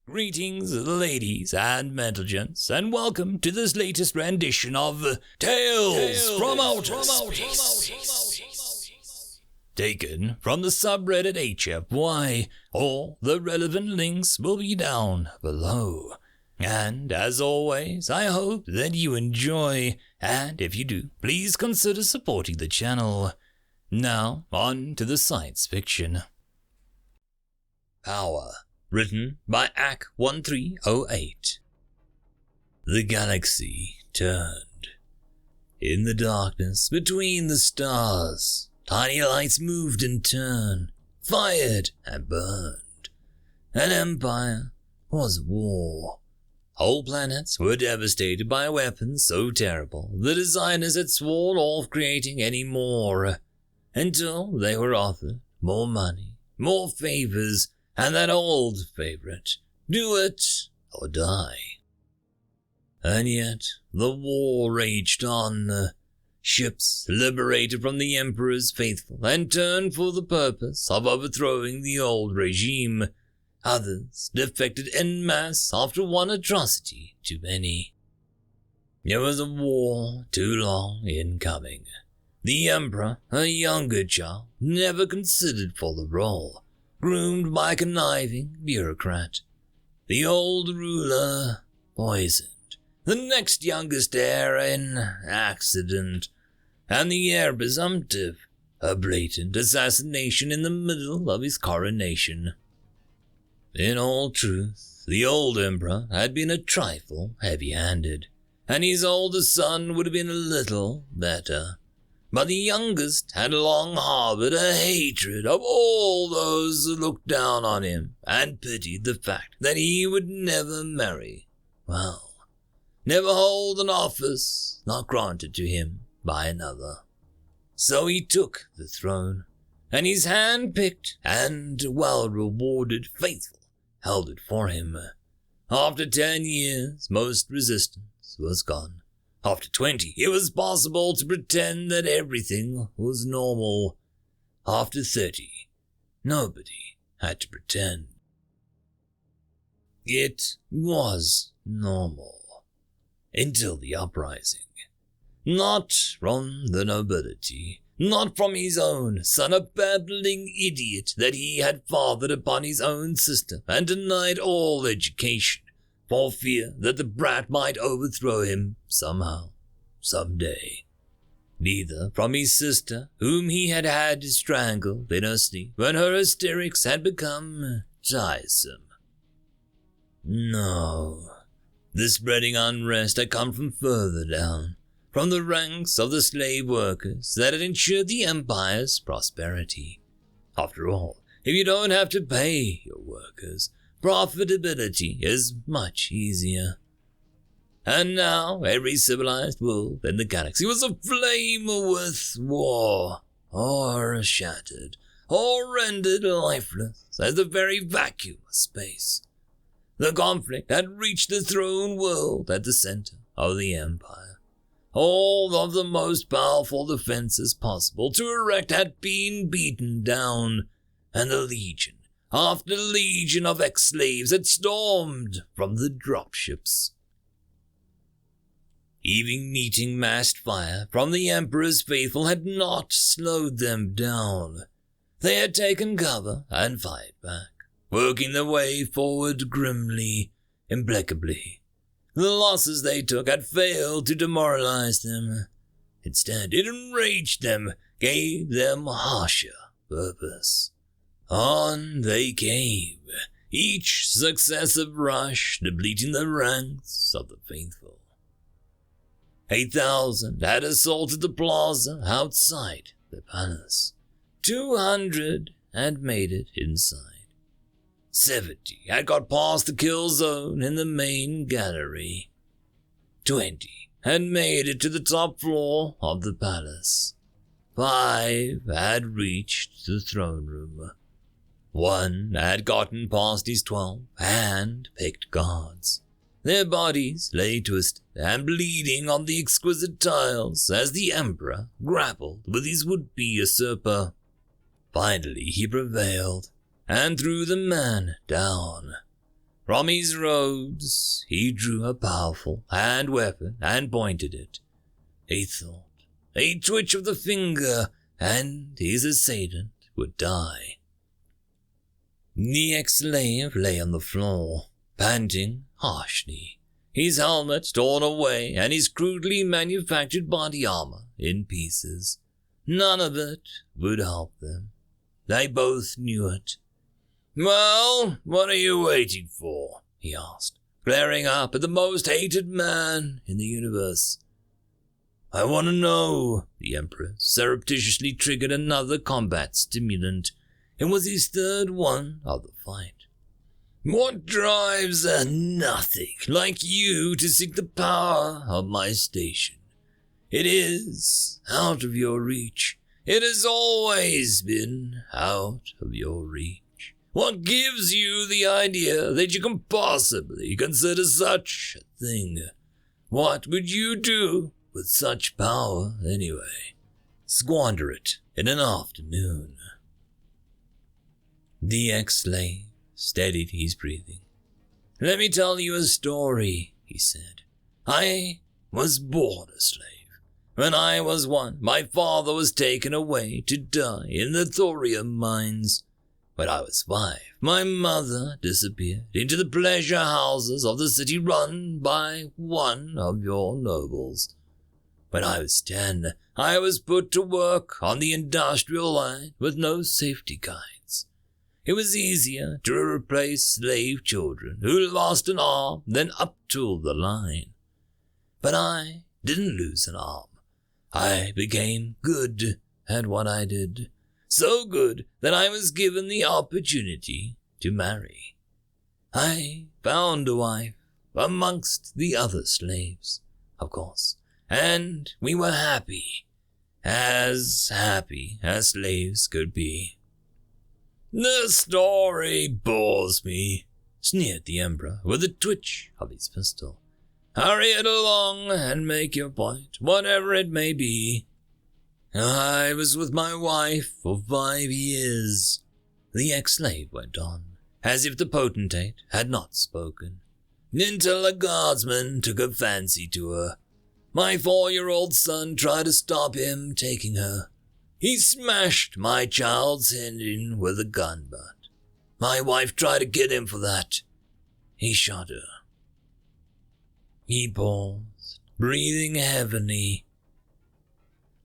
Greetings, ladies and gentlemen, and welcome to this latest rendition of Tales from Outer Space. Taken from the subreddit HFY. All the relevant links will be down below. And as always, I hope that you enjoy, and if you do, please consider supporting the channel. Now, on to the science fiction. Power. Written by ack1308. The galaxy turned. In the darkness between the stars, tiny lights moved in turn, fired and burned. An empire was war. Whole planets were devastated by weapons so terrible the designers had sworn off creating any more, until they were offered more money, more favors, and that old favorite, do it or die. And yet the war raged on. Ships liberated from the Emperor's faithful and turned for the purpose of overthrowing the old regime. Others defected en masse after one atrocity too many. It was a war too long in coming. The Emperor, a younger child, never considered for the role, groomed by a conniving bureaucrat. The old ruler poisoned. The next youngest heir in accident. And the heir presumptive, a blatant assassination in the middle of his coronation. In all truth, the old emperor had been a trifle heavy-handed, and his oldest son would have been a little better. But the youngest had long harbored a hatred of all those who looked down on him and pitied the fact that he would never marry. Well, never hold an office not granted to him by another. So he took the throne, and his hand-picked and well-rewarded faithful held it for him. After 10 years, most resistance was gone. After 20, it was possible to pretend that everything was normal. After 30, nobody had to pretend. It was normal. Until the uprising. Not from the nobility, not from his own son, a babbling idiot that he had fathered upon his own sister and denied all education, for fear that the brat might overthrow him somehow, someday. Neither from his sister, whom he had strangled in her sleep when her hysterics had become tiresome. No, the spreading unrest had come from further down, from the ranks of the slave workers that had ensured the empire's prosperity. After all, if you don't have to pay your workers, profitability is much easier. And now every civilized world in the galaxy was aflame with war, or shattered, or rendered lifeless as the very vacuum of space. The conflict had reached the throne world at the center of the empire. All of the most powerful defenses possible to erect had been beaten down, and the legion after legion of ex-slaves had stormed from the dropships. Even meeting massed fire from the Emperor's faithful had not slowed them down. They had taken cover and fired back, working their way forward grimly, implacably. The losses they took had failed to demoralize them. Instead, it enraged them, gave them harsher purpose. On they came, each successive rush depleting the ranks of the faithful. 8,000 had assaulted the plaza outside the palace. 200 had made it inside. 70 had got past the kill zone in the main gallery. 20 had made it to the top floor of the palace. 5 had reached the throne room. 1 had gotten past his 12 hand-picked guards. Their bodies lay twisted and bleeding on the exquisite tiles as the Emperor grappled with his would-be usurper. Finally he prevailed and threw the man down. From his robes, he drew a powerful hand weapon and pointed it. He thought, a twitch of the finger, and his assailant would die. The ex-slave lay on the floor, panting harshly, his helmet torn away and his crudely manufactured body armor in pieces. None of it would help them. They both knew it. "Well, what are you waiting for?" he asked, glaring up at the most hated man in the universe. "I want to know." The Emperor surreptitiously triggered another combat stimulant. It was his third one of the fight. "What drives a nothing like you to seek the power of my station? It is out of your reach. It has always been out of your reach. What gives you the idea that you can possibly consider such a thing? What would you do with such power anyway? Squander it in an afternoon." The ex-slave steadied his breathing. "Let me tell you a story," he said. "I was born a slave. When I was one, my father was taken away to die in the thorium mines. When I was 5, my mother disappeared into the pleasure houses of the city run by one of your nobles. When I was 10, I was put to work on the industrial line with no safety guides. It was easier to replace slave children who lost an arm than uptool the line. But I didn't lose an arm. I became good at what I did. So good that I was given the opportunity to marry. I found a wife amongst the other slaves, of course, and we were happy as slaves could be." "The story bores me," sneered the Emperor with a twitch of his pistol. "Hurry it along and make your point, whatever it may be." "I was with my wife for 5 years, the ex-slave went on, as if the potentate had not spoken, "until a guardsman took a fancy to her. My 4-year-old son tried to stop him taking her. He smashed my child's head in with a gun butt. My wife tried to get him for that. He shot her." He paused, breathing heavily.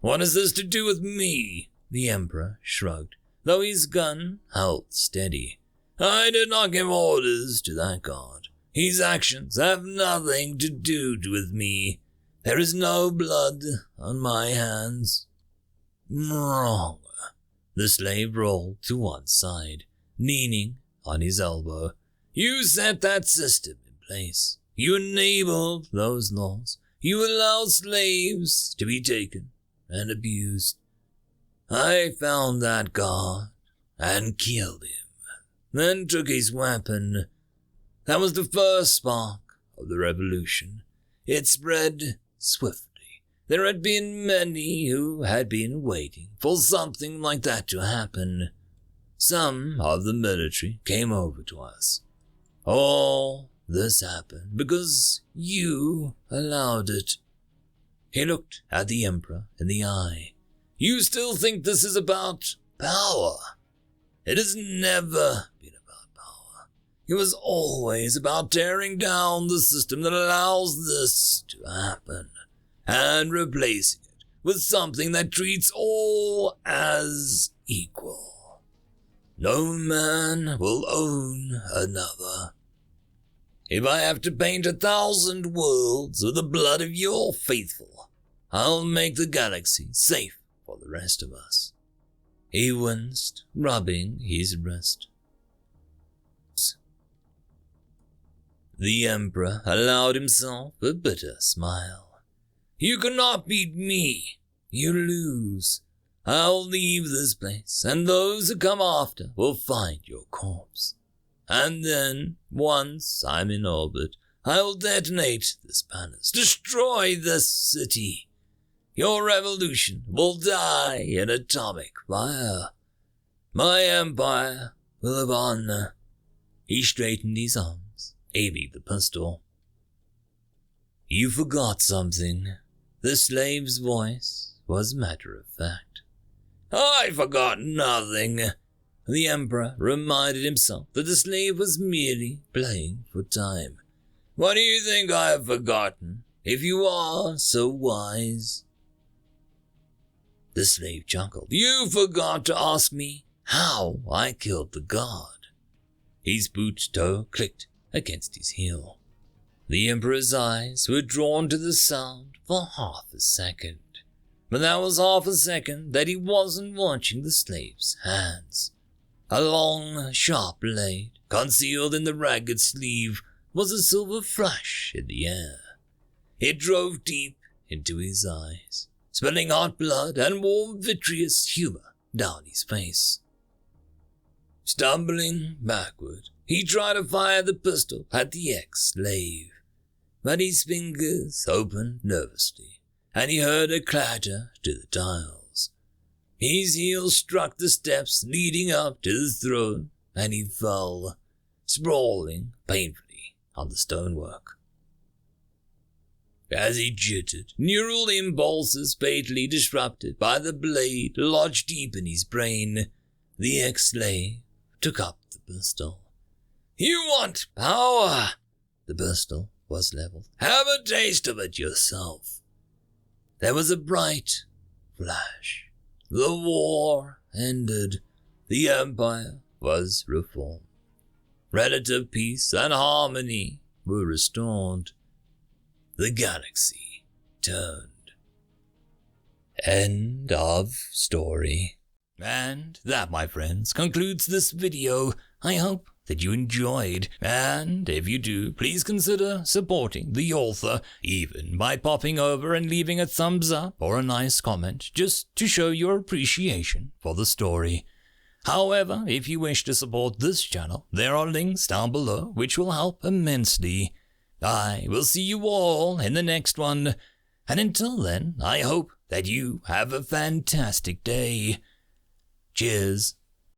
"What has this to do with me?" The Emperor shrugged, though his gun held steady. "I did not give orders to that guard. His actions have nothing to do with me. There is no blood on my hands." "Wrong." The slave rolled to one side, leaning on his elbow. "You set that system in place. You enabled those laws. You allowed slaves to be taken and abused. I found that guard and killed him, then took his weapon. That was the first spark of the revolution. It spread swiftly. There had been many who had been waiting for something like that to happen. Some of the military came over to us. All this happened because you allowed it." He looked at the Emperor in the eye. "You still think this is about power? It has never been about power. It was always about tearing down the system that allows this to happen and replacing it with something that treats all as equal. No man will own another. If I have to paint 1,000 worlds with the blood of your faithful, I'll make the galaxy safe for the rest of us." He winced, rubbing his wrist. The Emperor allowed himself a bitter smile. "You cannot beat me. You lose. I'll leave this place, and those who come after will find your corpse. And then, once I'm in orbit, I will detonate this palace, destroy this city. Your revolution will die in atomic fire. My empire will live on." He straightened his arms aiming the pistol. "You forgot something." The slave's voice was matter of fact. "I forgot nothing." The Emperor reminded himself that the slave was merely playing for time. "What do you think I have forgotten, if you are so wise?" The slave chuckled. "You forgot to ask me how I killed the god." His boot toe clicked against his heel. The Emperor's eyes were drawn to the sound for half a second, but that was half a second that he wasn't watching the slave's hands. A long, sharp blade, concealed in the ragged sleeve, was a silver flash in the air. It drove deep into his eyes, spilling hot blood and warm, vitreous humor down his face. Stumbling backward, he tried to fire the pistol at the ex-slave, but his fingers opened nervously, and he heard a clatter to the tiles. His heel struck the steps leading up to the throne, and he fell, sprawling painfully on the stonework. As he jittered, neural impulses fatally disrupted by the blade lodged deep in his brain, the ex-slave took up the pistol. "You want power?" The pistol was leveled. "Have a taste of it yourself." There was a bright flash. The war ended. The empire was reformed. Relative peace and harmony were restored. The galaxy turned. End of story. And that, my friends, concludes this video. I hope that you enjoyed, and if you do, please consider supporting the author, even by popping over and leaving a thumbs up or a nice comment, just to show your appreciation for the story. However, if you wish to support this channel, there are links down below which will help immensely. I will see you all in the next one, and until then, I hope that you have a fantastic day. Cheers.